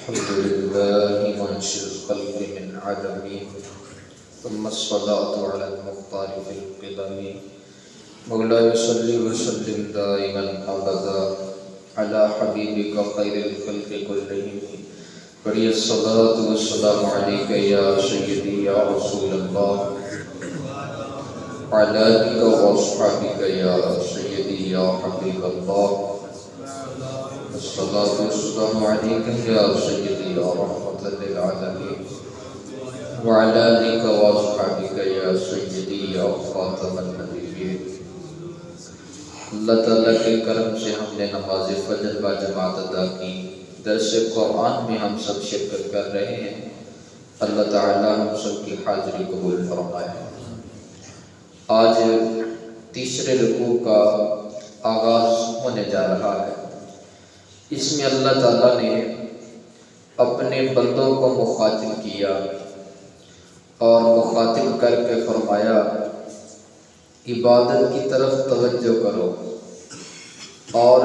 الحمد لله منشئ الخلق من عدم ثم الصلاة على المختار في القدم مولاي صل وسلم دائما أبدا على حبيبك خير الخلق كلهم بڑی الصلاة والسلام عليك يا سيدي يا رسول الله وعلى آلك وأصحابك يا سيدي يا حبيب الله الصلاة والسلام عليك يا سيدي يا رحمة للعالمين وعلى آلك وأصحابك يا سيدي يا خاتم النبيين۔ اللہ تعالیٰ کے کرم سے ہم نے نماز فجر با جماعت ادا کی، درس قرآن میں ہم سب شرکت کر رہے ہیں۔ اللہ تعالیٰ ہم سب کی حاضری قبول فرمائے۔ آج تیسرے رکوع کا آغاز ہونے جا رہا ہے۔ اس میں اللہ تعالیٰ نے اپنے بندوں کو مخاطب کیا اور مخاطب کر کے فرمایا عبادت کی طرف توجہ کرو اور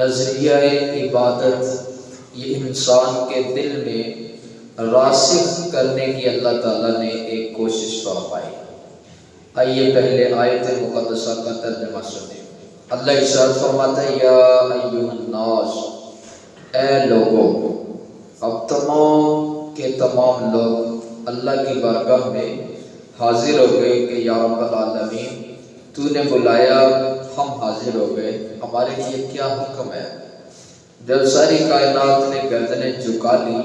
نظریہ عبادت یہ انسان کے دل میں راسخ کرنے کی اللہ تعالیٰ نے ایک کوشش فرمائی۔ آئیے پہلے آیت مقدسہ کا ترجمہ سنیں۔ اللہ ارشاد فرماتا ہے یا ایھا الناس، اے لوگوں۔ اب تمام کے تمام لوگ اللہ کی بارگاہ میں حاضر ہو گئے کہ یا رب العالمین تو نے بلایا، ہم حاضر ہو گئے، ہمارے لیے کیا حکم ہے؟ جب ساری کائنات نے گردنیں جھکا لی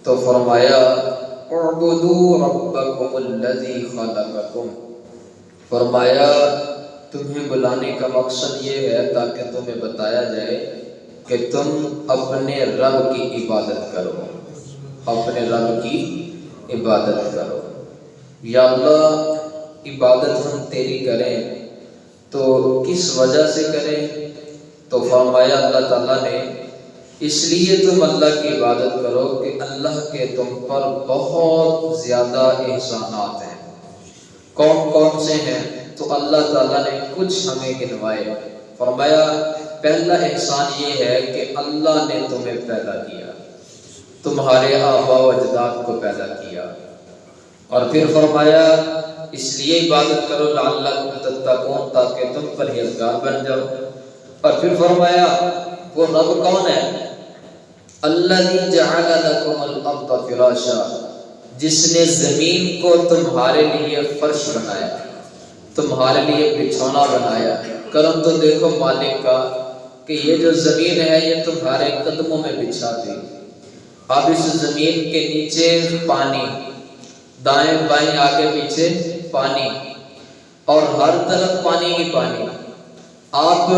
تو فرمایا اعبدوا ربکم الذی خلقکم، فرمایا تمہیں بلانے کا مقصد یہ ہے تاکہ تمہیں بتایا جائے کہ تم اپنے رب کی عبادت کرو، اپنے رب کی عبادت کرو۔ یا اللہ عبادت ہم تیری کریں تو کس وجہ سے کریں؟ تو فرمایا اللہ تعالیٰ نے اس لیے تم اللہ کی عبادت کرو کہ اللہ کے تم پر بہت زیادہ احسانات ہیں۔ کون کون سے ہیں؟ تو اللہ تعالیٰ نے کچھ ہمیں گنوائے۔ فرمایا پہلا احسان یہ ہے کہ اللہ نے تمہیں پیدا کیا، تمہارے آباء و اجداد کو پیدا کیا، اور پھر فرمایا اس لیے عبادت کرو لعلکم تتقون، تاکہ تم پرہیزگار بن جاؤ۔ اور پھر فرمایا وہ رب کون ہے؟ الذی جعل لکم الارض فراشا، جس نے زمین کو تمہارے لیے فرش بنایا، تمہارے لیے بچھونا بنایا۔ کرم تو دیکھو مالک کا کہ یہ جو زمین ہے یہ تمہارے قدموں میں بچھا دی۔ اب اس زمین کے نیچے پانی، دائیں بائیں آگے پیچھے پانی، اور ہر طرف پانی ہی پانی۔ آپ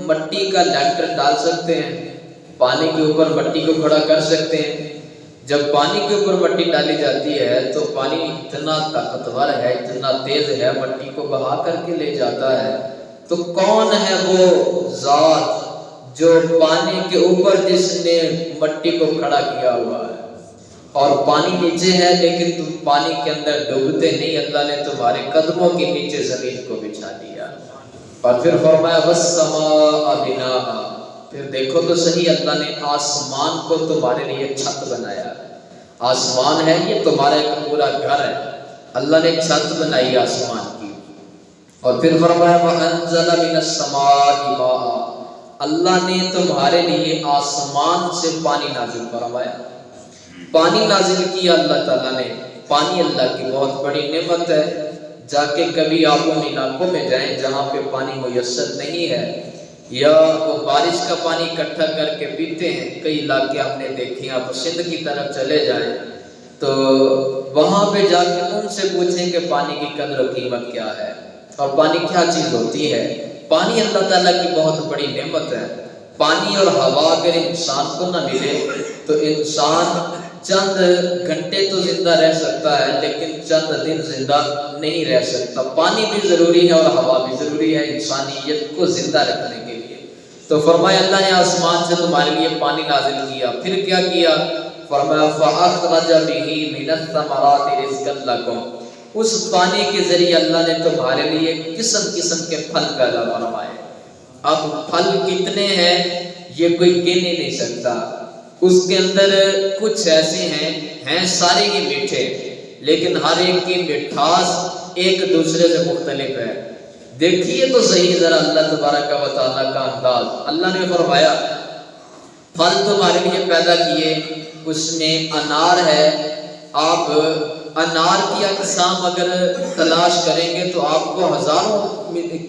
مٹی کا لینٹر ڈال سکتے ہیں، پانی کے اوپر مٹی کو کھڑا کر سکتے ہیں۔ جب پانی کے اوپر مٹی ڈالی جاتی ہے تو پانی اتنا طاقتور ہے، اتنا تیز ہے، مٹی کو بہا کر کے لے جاتا ہے۔ تو کون ہے وہ ذات جو پانی کے اوپر جس نے مٹی کو کھڑا کیا ہوا ہے، اور پانی نیچے ہے لیکن تم پانی کے اندر ڈوبتے نہیں؟ اللہ نے تمہارے قدموں کے نیچے زمین کو بچھا دیا۔ اور پھر فرمایا وَالسَّمَاءَ بِنَاءً، پھر دیکھو تو صحیح، اللہ نے آسمان کو تمہارے لیے چھت بنایا۔ آسمان ہے یہ تمہارا ایک پورا گھر ہے، اللہ نے چھت بنائی آسمان کی۔ اور پھر فرمایا وَأَنزَلَ مِنَ السَّمَاءِ مَاءً، اللہ نے تمہارے لیے آسمان سے پانی نازل فرمایا، پانی نازل کیا اللہ تعالیٰ نے۔ پانی اللہ کی بہت بڑی نعمت ہے۔ جا کے کبھی آپ ان علاقوں میں جائیں جہاں پہ پانی میسر نہیں ہے، یا وہ بارش کا پانی اکٹھا کر کے پیتے ہیں، کئی علاقے آپ نے دیکھے، آپ سندھ کی طرف چلے جائیں تو وہاں پہ جا کے ان سے پوچھیں کہ پانی کی قدر و قیمت کیا ہے اور پانی کیا چیز ہوتی ہے۔ پانی اللہ تعالیٰ کی بہت بڑی نعمت ہے۔ پانی اور ہوا اگر انسان کو نہ ملے تو انسان چند گھنٹے تو زندہ رہ سکتا ہے لیکن چند دن زندہ نہیں رہ سکتا۔ پانی بھی ضروری ہے اور ہوا بھی ضروری ہے انسانیت کو زندہ رکھنے کے لیے۔ تو فرمایا اللہ نے آسمان سے تمہارے لیے پانی نازل کیا۔ پھر کیا کیا؟ فرمایا فَأَخْرَجَ بِهِ مِنَ الثَّمَرَاتِ رِزْقًا لَكُمْ، اس پانی کے ذریعے اللہ نے تمہارے لیے قسم قسم کے پھل پیدا فرمائے۔ اب پھل کتنے ہیں یہ کوئی گن ہی نہیں سکتا۔ اس کے اندر کچھ ایسے ہیں سارے ہی میٹھے، لیکن ہر ایک کی مٹھاس ایک دوسرے سے مختلف ہے۔ دیکھیے تو صحیح ذرا اللہ تبارک و تعالیٰ کا انداز۔ اللہ نے فرمایا پھل تمہارے لیے پیدا کیے، اس میں انار ہے، آپ انار کی اقسام اگر تلاش کریں گے تو آپ کو ہزاروں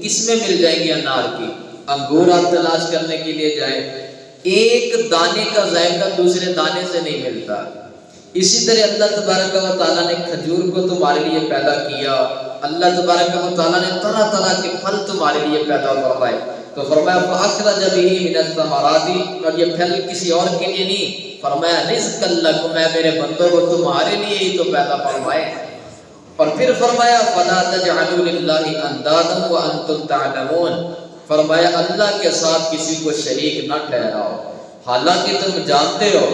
قسمیں مل جائیں گی انار کی۔ انگور آپ تلاش کرنے کے لیے جائیں، ایک دانے کا ذائقہ دوسرے دانے سے نہیں ملتا۔ اسی طرح اللہ تبارک و تعالیٰ نے کھجور کو تمہارے لیے پیدا کیا، اللہ تبارک و تعالیٰ نے طرح طرح کے پھل تمہارے لیے پیدا فرمائے، تو فرمایا فَأَخْرَجَ بِهِ مِنَ الثَّمَرَاتِ، اور یہ پھل کسی اور کے لیے نہیں، فرمایا رزقا لکم، میں میرے بندوں کو تمہارے لیے ہی تو پیدا فرمائے۔ اور پھر فرمایا فَلَا تَجْعَلُوا لِلَّهِ أَنْدَادًا وَأَنْتُمْ تَعْلَمُونَ، فرمایا اللہ کے ساتھ کسی کو شریک نہ ٹھہراؤ، حالانکہ تم جانتے ہو،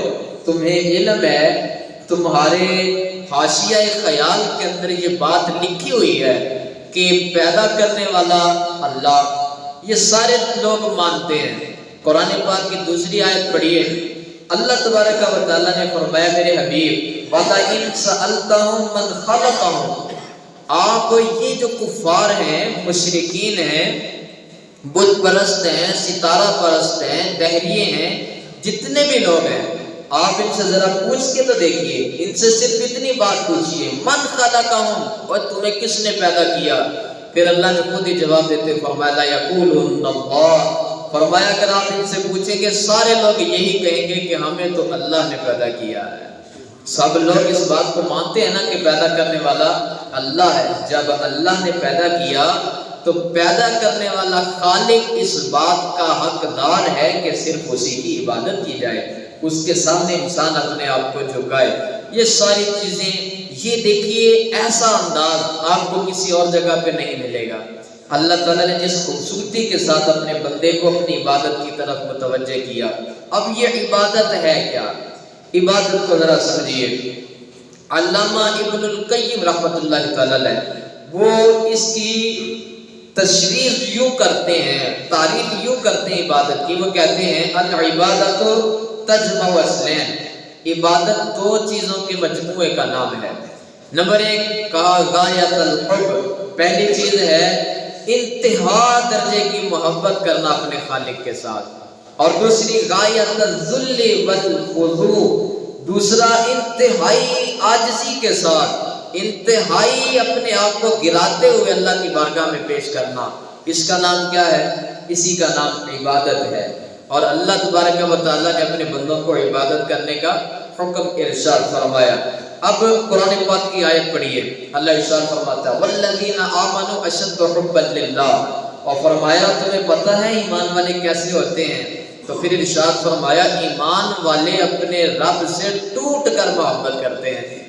تمہیں علم ہے، تمہارے حاشیہ خیال کے اندر یہ بات لکھی ہوئی ہے کہ پیدا کرنے والا اللہ، یہ سارے لوگ مانتے ہیں۔ قرآن پاک کی دوسری آیت پڑھیے، اللہ تبارک و تعالیٰ نے فرمایا میرے حبیب وَلَئِن سَأَلْتَهُم مَّنْ خَلَقَهُم، آپ یہ جو کفار ہیں، مشرکین ہیں، بت پرست ہیں، ستارہ پرست ہیں، دہریے ہیں، جتنے بھی لوگ ہیں، آپ ان سے ذرا پوچھ کے تو دیکھیے، ان سے صرف اتنی بات پوچھئے من خلقہم، اور تمہیں کس نے پیدا کیا؟ پھر اللہ نے خود ہی جواب دیتے فرمایا لَيَقُولُنَّ اللَّهُ، فرمایا اگر آپ ان سے پوچھیں گے سارے لوگ یہی کہیں گے کہ ہمیں تو اللہ نے پیدا کیا ہے۔ سب لوگ اس بات کو مانتے ہیں نا کہ پیدا کرنے والا اللہ ہے۔ جب اللہ نے پیدا کیا تو پیدا کرنے والا خالق اس بات کا حقدار ہے کہ صرف اسی کی عبادت کی جائے، اس کے سامنے انسان اپنے آپ کو جھکائے۔ یہ ساری چیزیں، یہ دیکھیے ایسا انداز آپ کو کسی اور جگہ پہ نہیں ملے گا۔ اللہ تعالیٰ نے جس خوبصورتی کے ساتھ اپنے بندے کو اپنی عبادت کی طرف متوجہ کیا، اب یہ عبادت ہے کیا؟ عبادت کو ذرا سمجھیے۔ علامہ ابن القیم رحمۃ اللہ تعالیٰ علیہ وہ اس کی تشریح یوں کرتے ہیں، تعریف یوں کرتے ہیں عبادت کی، وہ کہتے ہیں العبادت تجمع اصلین، عبادت دو چیزوں کے مجموعے کا نام ہے۔ نمبر ایک کہا غایت الحب، پہلی چیز ہے انتہا درجے کی محبت کرنا اپنے خالق کے ساتھ، اور دوسری غایت الذل والخضوع، دوسرا انتہائی عاجزی کے ساتھ، انتہائی اپنے آپ کو گراتے ہوئے اللہ کی بارگاہ میں پیش کرنا، اس کا نام کیا ہے؟ اسی کا نام عبادت ہے۔ اور اللہ تبارک و تعالیٰ نے اپنے بندوں کو عبادت کرنے کا حکم ارشاد فرمایا۔ اب قرآن پاک کی آیت پڑھیے، اللہ ارشاد فرماتا ہے والذین آمنوا اشد حبا للہ، اور فرمایا تمہیں پتہ ہے ایمان والے کیسے ہوتے ہیں؟ تو پھر ارشاد فرمایا ایمان والے اپنے رب سے ٹوٹ کر محبت کرتے ہیں۔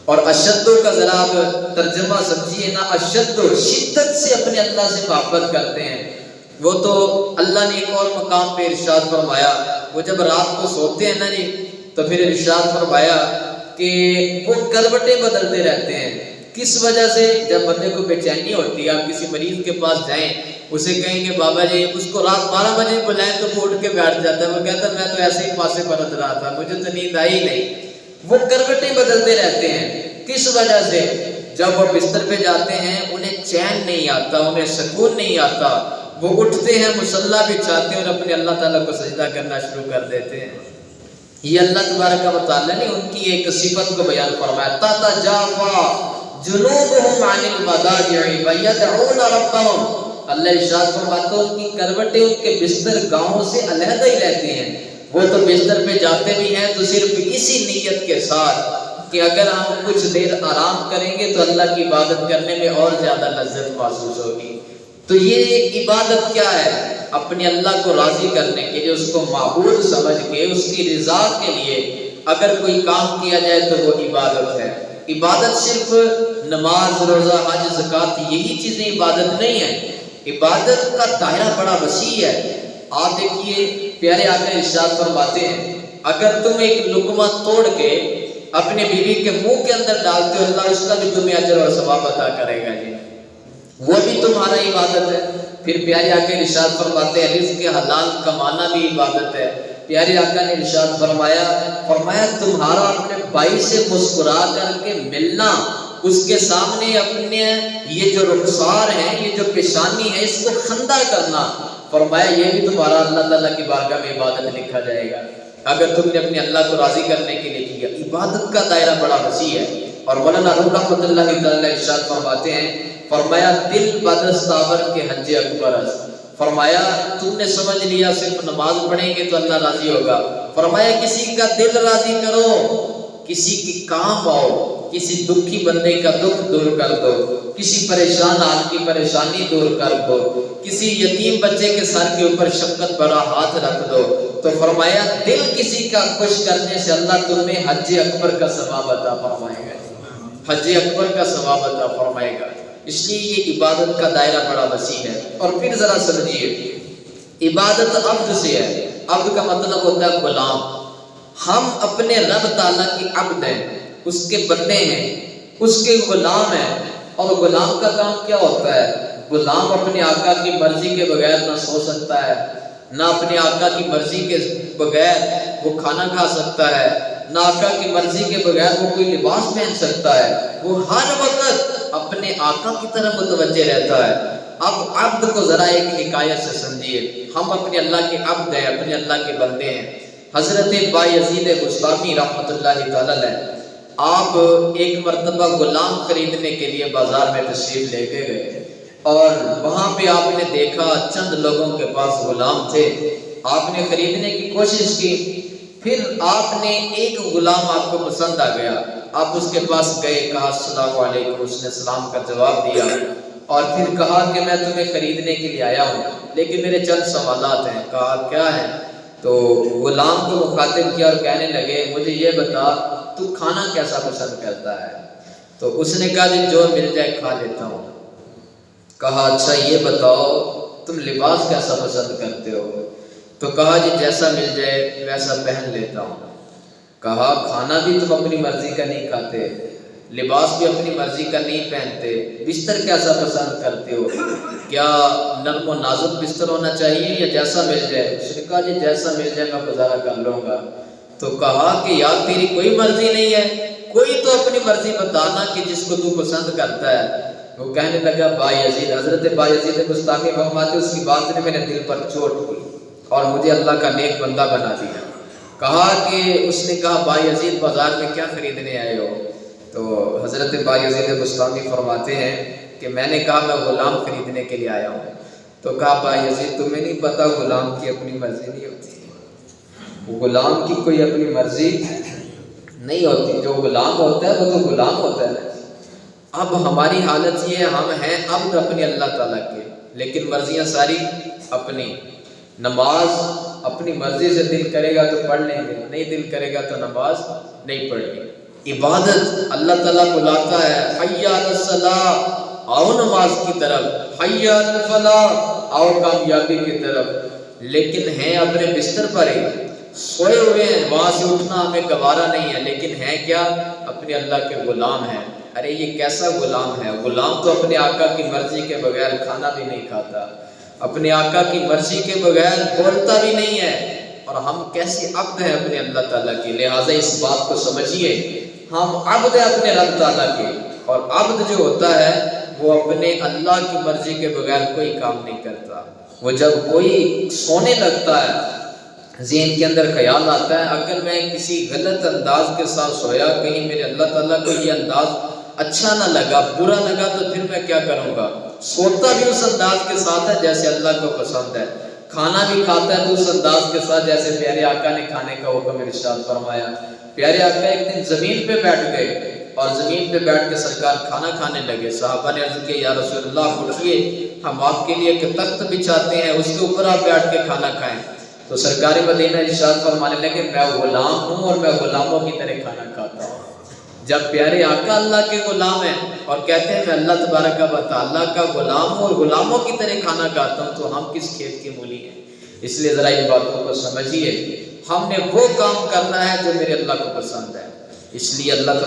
اور اشد کا ذرا آپ ترجمہ سمجھیے نا، اشد شدت سے اپنے اللہ سے محبت کرتے ہیں۔ وہ تو اللہ نے ایک اور مقام پہ ارشاد فرمایا، وہ جب رات کو سوتے ہیں نا جی، تو پھر ارشاد فرمایا کہ وہ کروٹیں بدلتے رہتے ہیں۔ کس وجہ سے؟ جب بندے کو بے چینی ہوتی ہے، آپ کسی مریض کے پاس جائیں، اسے کہیں کہ بابا جی، اس کو رات 12 بجے بلائیں تو وہ اٹھ کے بیٹھ جاتا ہے، وہ کہتا ہے میں تو ایسے ہی پاسے پرت رہا تھا، مجھے تو نیند آئی نہیں۔ وہ کروٹیں بدلتے رہتے ہیں، کس وجہ سے؟ جب وہ بستر پہ جاتے ہیں انہیں چین نہیں آتا، انہیں سکون نہیں آتا، وہ اٹھتے ہیں، مصلی بچھاتے ہیں اور اپنے اللہ تعالیٰ کو سجدہ کرنا شروع کر دیتے ہیں۔ یہ اللہ تبارک و تعالیٰ نے ان کی ایک صفت کو بیان فرمایا، تتجافی جنوبہم عن المضاجع ویدعون ربہم، اللہ ارشاد فرماتا ہے ان کی کروٹیں، ان کے بستر گاؤں سے علیحدہ ہی رہتے ہیں۔ وہ تو بستر پہ جاتے بھی ہیں تو صرف اسی نیت کے ساتھ کہ اگر ہم کچھ دیر آرام کریں گے تو اللہ کی عبادت کرنے میں اور زیادہ لذت محسوس ہوگی۔ تو یہ عبادت کیا ہے؟ اپنے اللہ کو راضی کرنے کے لیے، اس کو معبود سمجھ کے، اس کی رضا کے لیے اگر کوئی کام کیا جائے تو وہ عبادت ہے۔ عبادت صرف نماز، روزہ، حج، زکوٰۃ یہی چیزیں عبادت نہیں ہیں، عبادت کا دائرہ بڑا وسیع ہے۔ آپ دیکھیے پیارے آقا ارشاد فرماتے ہیں اگر تم ایک لقمہ توڑ کے اپنے بیوی کے منہ کے اندر ڈالتے ہو، اللہ اس کا بھی تمہیں اجر اور ثواب عطا کرے گا جی، وہ بھی تمہارا عبادت ہے۔ پھر پیارے آقا ارشاد فرماتے ہیں رزق حلال کمانا بھی عبادت ہے، پیارے آقا نے ارشاد فرمایا تمہارا اپنے بھائی سے مسکرا کر کے ملنا، اس کے سامنے اپنے یہ جو رخسار ہے، یہ جو پیشانی ہے، اس کو خندہ کرنا، فرمایا یہ بھی تمہارا اللہ تعالیٰ کی بارگاہ میں عبادت لکھا جائے گا اگر تم نے اپنے اللہ کو راضی کرنے کے لیے کیا۔ عبادت کا دائرہ بڑا وسیع ہے۔ اور مولانا روم رحمۃ اللہ تعالیٰ ارشاد فرماتے ہیں، فرمایا دل بدستاور کے حج اکبر است، فرمایا تم نے سمجھ لیا صرف نماز پڑھیں گے تو اللہ راضی ہوگا، فرمایا کسی کا دل راضی کرو، کسی کی کام آؤ، کسی دکھی بندے کا دکھ دور کر دو، کسی پریشان حال کی پریشانی دور کر دو، کسی یتیم بچے کے سر کے اوپر شفقت بھرا ہاتھ رکھ دو، تو فرمایا دل کسی کا خوش کرنے سے اللہ تمہیں حج اکبر کا ثواب عطا فرمائے گا، حج اکبر کا ثواب عطا فرمائے گا۔ اس لیے یہ عبادت کا دائرہ بڑا وسیع ہے۔ اور پھر ذرا سمجھیے، عبادت عبد سے ہے۔ عبد کا مطلب ہوتا ہے غلام۔ ہم اپنے رب تعالیٰ کی عبد ہیں، اس کے بندے ہیں، اس کے غلام ہیں۔ اور غلام کا کام کیا ہوتا ہے؟ غلام اپنے آقا کی مرضی کے بغیر نہ سو سکتا ہے، نہ اپنے آقا کی مرضی کے بغیر وہ کھانا کھا سکتا ہے، نہ آقا کی مرضی کے بغیر وہ کوئی لباس پہن سکتا ہے۔ وہ ہر وقت اپنے آقا کی طرف متوجہ رہتا ہے۔ اب عبد کو ذرا ایک حکایت سے سمجھیے۔ ہم اپنے اللہ کے عبد ہیں، اپنے اللہ کے بندے ہیں۔ حضرت بایزید بسطامی رحمۃ اللہ تعالی علیہ، آپ ایک مرتبہ غلام خریدنے کے لیے بازار میں تشریف لے کے گئے، اور وہاں پہ آپ نے دیکھا چند لوگوں کے پاس غلام تھے۔ آپ نے خریدنے کی کوشش کی، پھر آپ نے ایک غلام آپ کو پسند آ گیا، آپ اس کے پاس گئے، کہا السلام علیکم، اس نے سلام کا جواب دیا، اور پھر کہا کہ میں تمہیں خریدنے کے لیے آیا ہوں لیکن میرے چند سوالات ہیں۔ کہا کیا ہے؟ تو غلام کو مخاطب کیا اور کہنے لگے مجھے یہ بتا تو کھانا کیسا پسند کرتا ہے؟ تو اس نے کہا جی جو مل جائے کھا لیتا ہوں۔ کہا اچھا یہ بتاؤ تم لباس کیسا پسند کرتے ہو؟ تو کہا جی جیسا مل جائے ویسا پہن لیتا ہوں۔ کہا کھانا بھی تم اپنی مرضی کا نہیں کھاتے، لباس بھی اپنی مرضی کا نہیں پہنتے، بستر کیسا پسند کرتے ہو؟ کیا نرم و نازک بستر ہونا چاہیے یا جیسا مل جائے؟ اس نے کہا جی جیسا مل جائے میں گزارا کر لوں گا۔ تو کہا کہ یار تیری کوئی مرضی نہیں ہے، کوئی تو اپنی مرضی بتانا کہ جس کو تو پسند کرتا ہے۔ وہ کہنے لگا بایزید، حضرت بایزید بسطامی فرماتے اس کی بات نے میرے دل پر چوٹ کی اور مجھے اللہ کا نیک بندہ بنا دیا۔ کہا کہ اس نے کہا بایزید بازار میں کیا خریدنے آئے ہو؟ تو حضرت بایزید بسطامی فرماتے ہیں کہ میں نے کہا میں غلام خریدنے کے لیے آیا ہوں۔ تو کہا بایزید تمہیں نہیں پتا غلام کی اپنی مرضی نہیں ہوتی، غلام کی کوئی اپنی مرضی نہیں ہوتی، جو غلام ہوتا ہے وہ تو غلام ہوتا ہے۔ اب ہماری حالت یہ ہے، ہم ہیں عبد اپنے اللہ تعالیٰ کے، لیکن مرضیاں ساری اپنی۔ نماز اپنی مرضی سے دل کرے گا تو پڑھ لیں گے، نہیں دل کرے گا تو نماز نہیں پڑھنی۔ عبادت اللہ تعالیٰ بلاتا ہے حی علی الصلاۃ، آؤ نماز کی طرف، حی علی الفلاح، آؤ کامیابی کی طرف، لیکن ہیں اپنے بستر پر ہی سوئے ہوئے ہیں، وہاں سے اٹھنا ہمیں گوارا نہیں ہے، لیکن ہیں کیا؟ اپنے اللہ کے غلام ہیں۔ ارے یہ کیسا غلام ہے؟ غلام تو اپنے آقا کی مرضی کے بغیر کھانا بھی نہیں کھاتا، اپنے آقا کی مرضی کے بغیر بولتا بھی نہیں ہے، اور ہم کیسے عبد ہیں اپنے اللہ تعالیٰ کے۔ لہٰذا اس بات کو سمجھیے، ہم عبد ہیں اپنے رب تعالیٰ کے، اور عبد جو ہوتا ہے وہ اپنے اللہ کی مرضی کے بغیر کوئی کام نہیں کرتا۔ وہ جب کوئی سونے لگتا ہے ذہن کے اندر خیال آتا ہے اگر میں کسی غلط انداز کے ساتھ سویا، کہیں میرے اللہ تعالیٰ کو یہ انداز اچھا نہ لگا، برا لگا، تو پھر میں کیا کروں گا؟ سوتا بھی اس انداز کے ساتھ ہے جیسے اللہ کو پسند ہے، کھانا بھی کھاتا ہے تو اس انداز کے ساتھ جیسے پیارے آقا نے کھانے کا حکم ارشاد فرمایا۔ پیارے آقا ایک دن زمین پہ بیٹھ گئے، اور زمین پہ بیٹھ کے سرکار کھانا کھانے لگے۔ صحابہ نے عرض کیا یا رسول اللہ اٹھیے، ہم آپ کے لیے ایک تخت بچھاتے ہیں، اس کے اوپر آپ بیٹھ کے کھانا کھائیں۔ تو سرکار مدینہ ارشاد فرمانے لگے میں غلام ہوں اور میں غلاموں کی طرح کھانا کھاتا ہوں۔ جب پیارے آقا اللہ کے غلام ہیں اور کہتے ہیں میں اللہ تبارک و تعالیٰ کا غلام ہوں اور غلاموں کی طرح کھانا کھاتا ہوں، تو ہم کس کھیت کی مولی ہیں؟ اس لیے ذرا ان باتوں کو سمجھیے، ہم نے وہ کام کرنا ہے جو میرے اللہ کو پسند ہے۔ اس لیے اللہ